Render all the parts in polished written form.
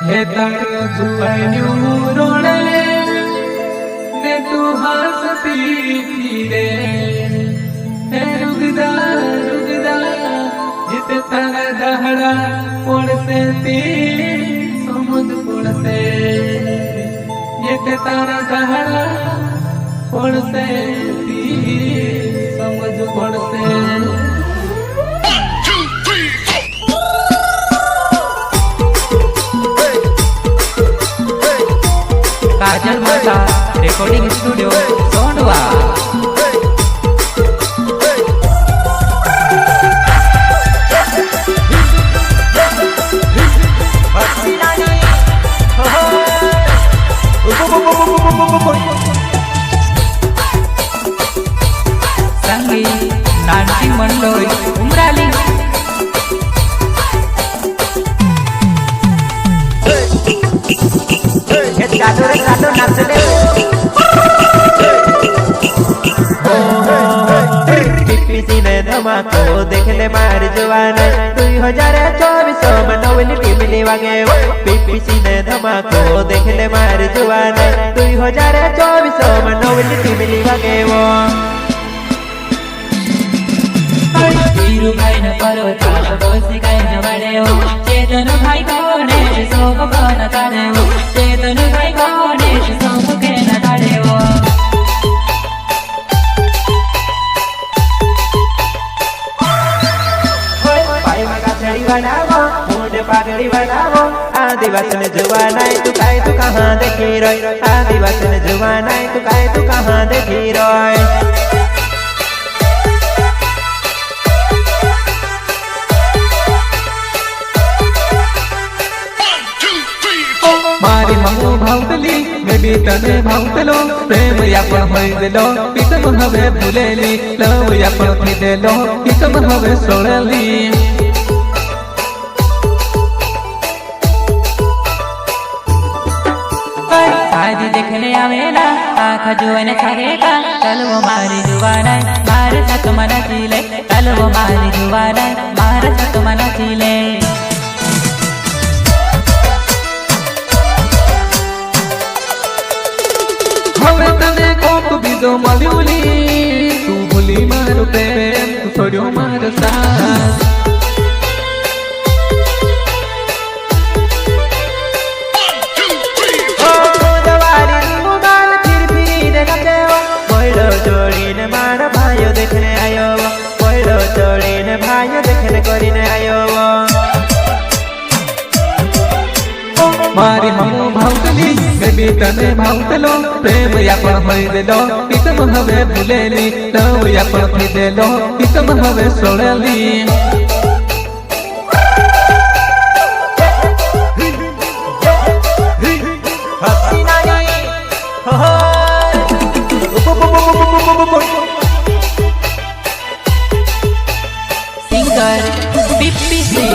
हे तक जुआन्यू रोड़े ने तू हंसती थी रे। हे रुगदा जिते तारा दहड़ा पोड़ से ती समुद्र पोड़ से ये तारा दहड़ा पोड़ से ती समुद्र पोड़ से। काजल माता रिकॉर्डिंग स्टूडियो सोंडवा। संगीत नानसी मंडोई उमराली। चादो नाच ले पीपीसी ने धमाको देख ले मार जवान 2024 में नवली टीमली वागे। पीपीसी ने धमाको देख ले मार जवान 2024 में नवली टीमली वागे। वो वीरू भाई न पर्वत दोषी गाय न बड़े हो। चेतन भाई कोने सोप को न तारे हो। चेतन भाई कोने सोप के न तारे हो। पाई मगा छड़ी बनावो मुंडे पागड़ी बनावो। आदिवासी ने जुबान आई तू कहाँ देखी रोय। आदिवासी ने जुबान आई तू कहाँ देखी रोय। मारी ममो भावतली मैं भी तने भावतलो। प्रेम यापन होई देलो पितम हवे भूलेली। लव यापन थी देलो पितम हवे सोड़ली। शादी देखने आवेला आँख जुआन छारेगा। चल वो मारी जुबान मार सत मना चीले। चल वो मारी जुबान मार सत मना चीले। हवे तने कोप बीजो माल्यूली तू भूली मारो प्रेम तू छोड़ो मारो साथ। पहिलो जोड़ी ने मार भाइयो देखने आयो। पहिलो जोड़ी ने भाइयो देखने करीने आयो। मारी ममो भावतली मैं भी तने भावतलो। प्रेम यापन होई देलो पितम हवे भूलेली। लव यापन थी देलो पितम हवे सोड़ली। सिंगर पीपीसी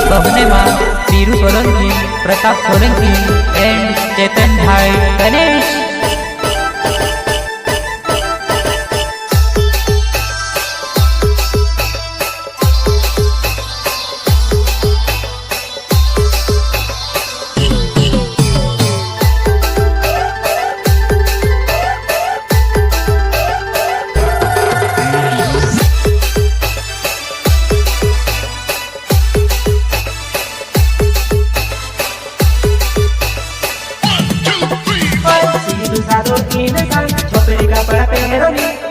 बहने माँ वीरू सोलंकी प्रताप सोलंकी एंड चेतन भाई गणेश।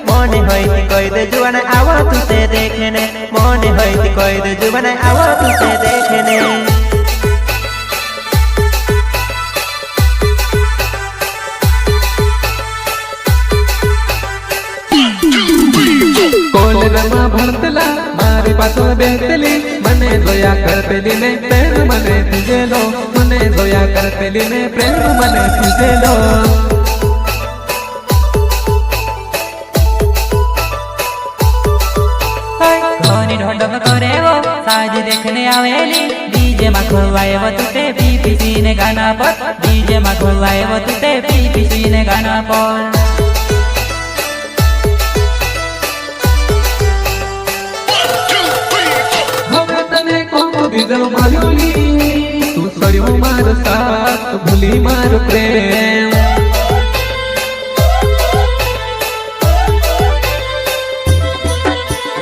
मोने होई कोई दे जुबान आवा तुझे देखने। मोने होई कोई दे जुबान आवा तुझे देखने। कोलरमा भरतला मारी पासो बेतली। मने जोया करतेली ने प्रेम मने तुझे लो। मने जोया करतेली ने प्रेम मने तुझे लो। ढोंडक करे वो साज देखने आवेली। डीजे मा खुलवाए वो तुते पीपीसी ने गाना पर। डीजे मा खुलवाए वो तुते पीपीसी ने गाना पर। हम तने को बिजल मालूली तू सरियो मार सा। मत भूली मारो प्रेम।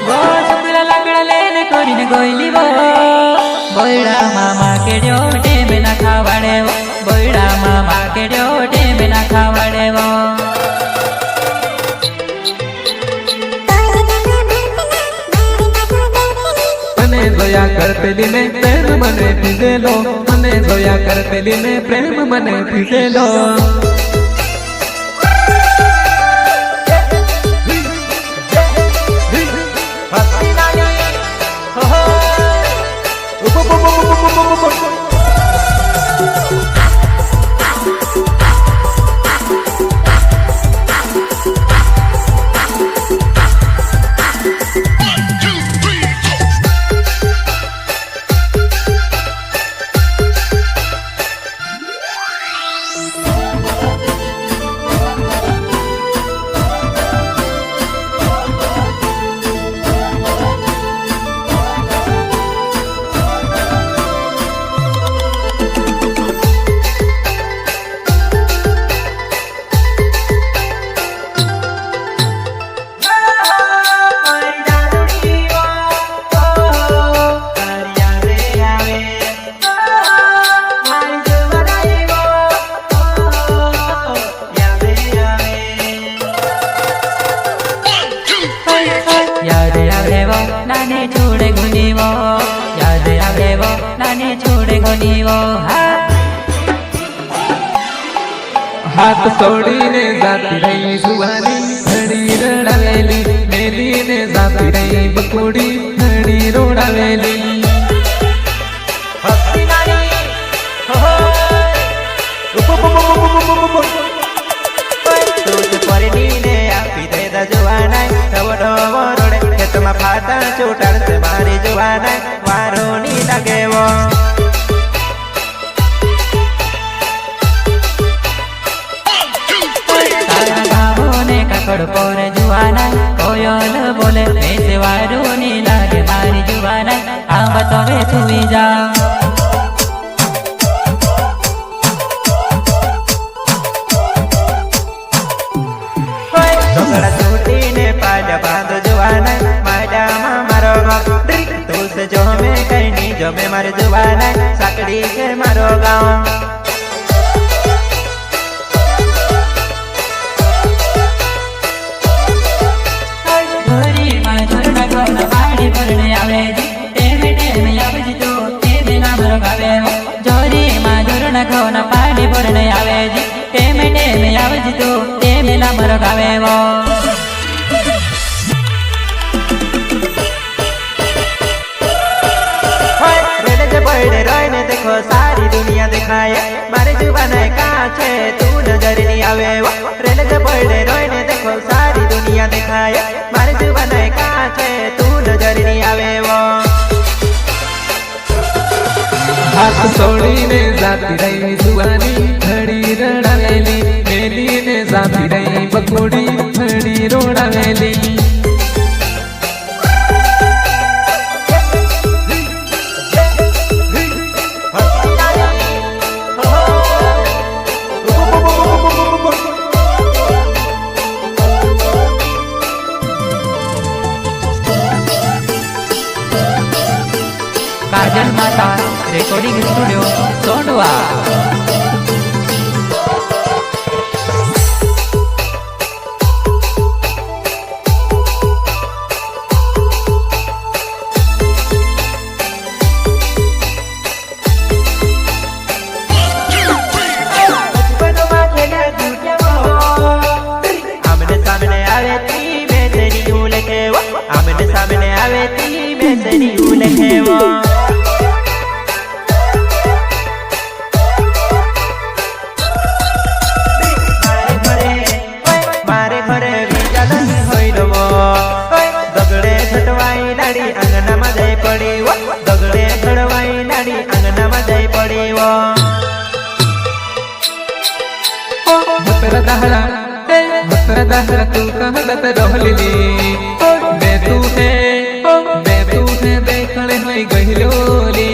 वो शुक्र लकड़ लेने कोरी ने गोइली वो बोइड़ा मामा के जोटे में ना खावड़े वो बोइड़ा मामा के जोटे में ना खावड़े वो। मने जोया कर पेली में प्रेम मने पीजे लो, मने जोया कर पेली में प्रेम मने पीजे लो। याद आवे वो नाने छोड़े घुनी वो याद आवे वो नाने छोड़े घुनी वो। हाथ सोड़ी ने जाती रही जुआनी घड़ी रड़ावेली, मेली ने जाती रही बकुड़ी घड़ी रोड़ावेली। फाटा चोटर से मारी जुआना वारो नी लगे वो। तारा गावो ने ककड़ पोर जुआना कोयल बोले ऐसे वारो नी लगे मारी जुआना हम बतावे छुई जा। ढोकड़ा चोटी ने पाज बांध जुआना तू से जो में कहनी जो में मारे जुबाना साकड़ी के मारो गाँव। गोरी माँ जोरना गोना पानी भरने आवे जी टेमे टेमे आवे जी तो तेरे नाम रखावे वो। जोरी माँ जोरना गोना पानी भरने आवे जी टेमे टेमे आवे जी तो तेरे नाम रखावे वो। देखो सारी दुनिया दिखाए मारे जुबाना काचे तू नजर नहीं आवे वो। रेल से पड़े रोने देखो सारी दुनिया दिखाए मारे जुबाना काचे तू नजर नहीं आवे वो। हाथ सोड़ी ने जाती रही जुआनी घड़ी रड़ावेली, मेली ने जाती रही बकुड़ी घड़ी रोड़ावेली। काजल माता रिकॉर्डिंग स्टूडियो सोंडवा। आमने सामने आवे ती में तेरी उलके वो, आमने सामने आवे ती में तेरी उलके वो। मारे घरे भी ज्यादा होई वो दगड़े छटवाई लाड़ी अंगना में जाई पड़ी वो, दगड़े छटवाई लाड़ी अंगना में जाई पड़ी वो। भतरा दहरा तू कहलत रहली मैं तू है देखने होई गहिलोली।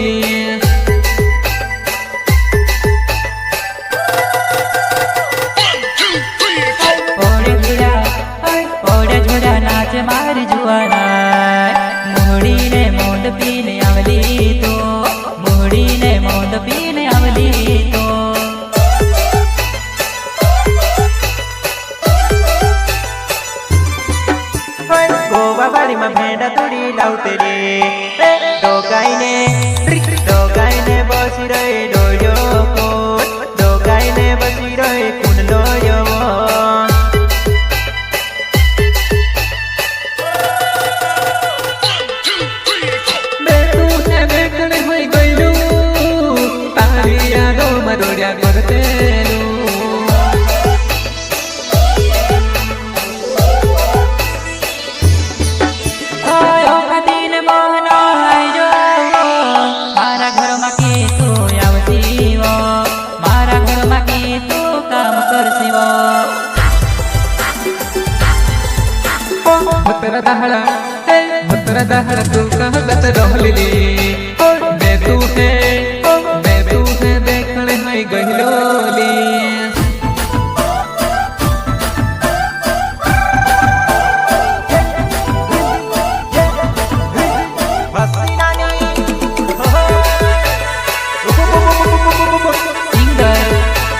होतरा दहड़ा तू कहत रहली मैं तू है देखले है गहिलोली सिंगर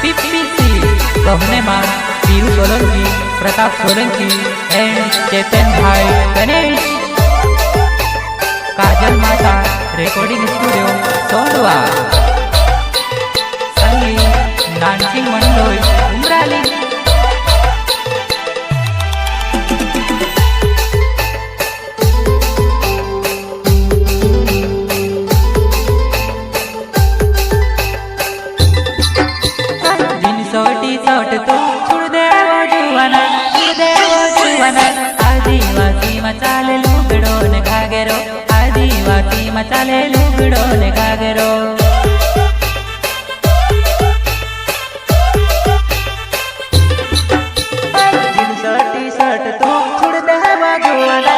PPC कहने मां वीरू सोलंकी प्रताप सोलंकी एंड चेतन भाई गणेश काजल माता रेकॉर्डिंग स्टूडियो सोंडवा संगीत डांसिंग मंडोई उमराली सोट तू छुड़ दे वो जुवाना आदिवासी मचाले लुगड़ो ने घागेरो आदिवासी मचाले लुगड़ो ने घागेरो टी-शर्ट तू छुड़ दे वो जुवाना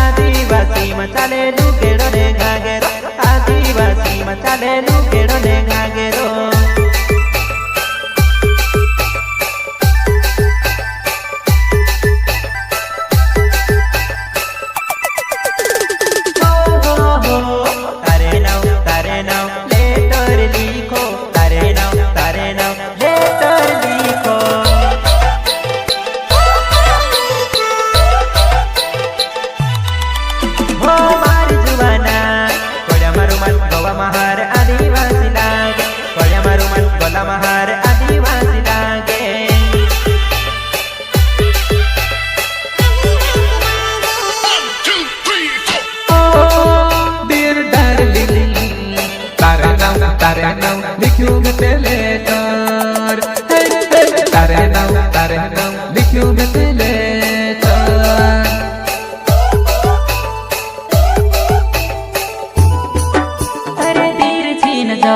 आदिवासी मचाले लुगड़ो ने घागेरो आदिवासी मचाले लुगड़ो ने घागेरो लिखूं मैं तेरे लेटर तारे नाम लिखूं मैं तेरे लेटर अरे तीर छीन जा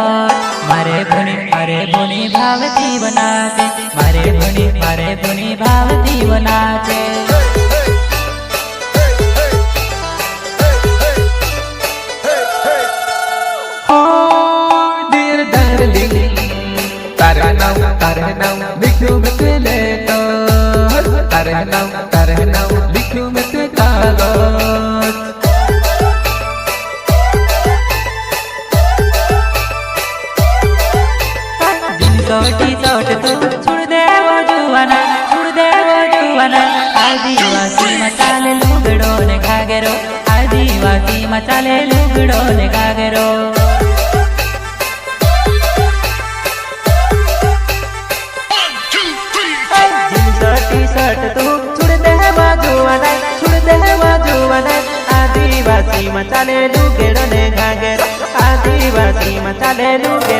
मारे बुनी भावती बनाते मारे बुनी भावती बनाते तारे नाम लिखूं मैं तेरे लेटर तारे नाम लिखूं मैं तेरे कागज टी-शर्ट तू छुड़ दे वो जुवाना आदिवासी मचाले लुगड़ो ने घागेरो आदिवासी मचाले लुगड़ो ने घागेरो टी-शर्ट तू छुड़ दे वो जुवाना आदिवासी मचाले लुगड़ो ने घागेरो आदिवासी मचाले लुगड़ो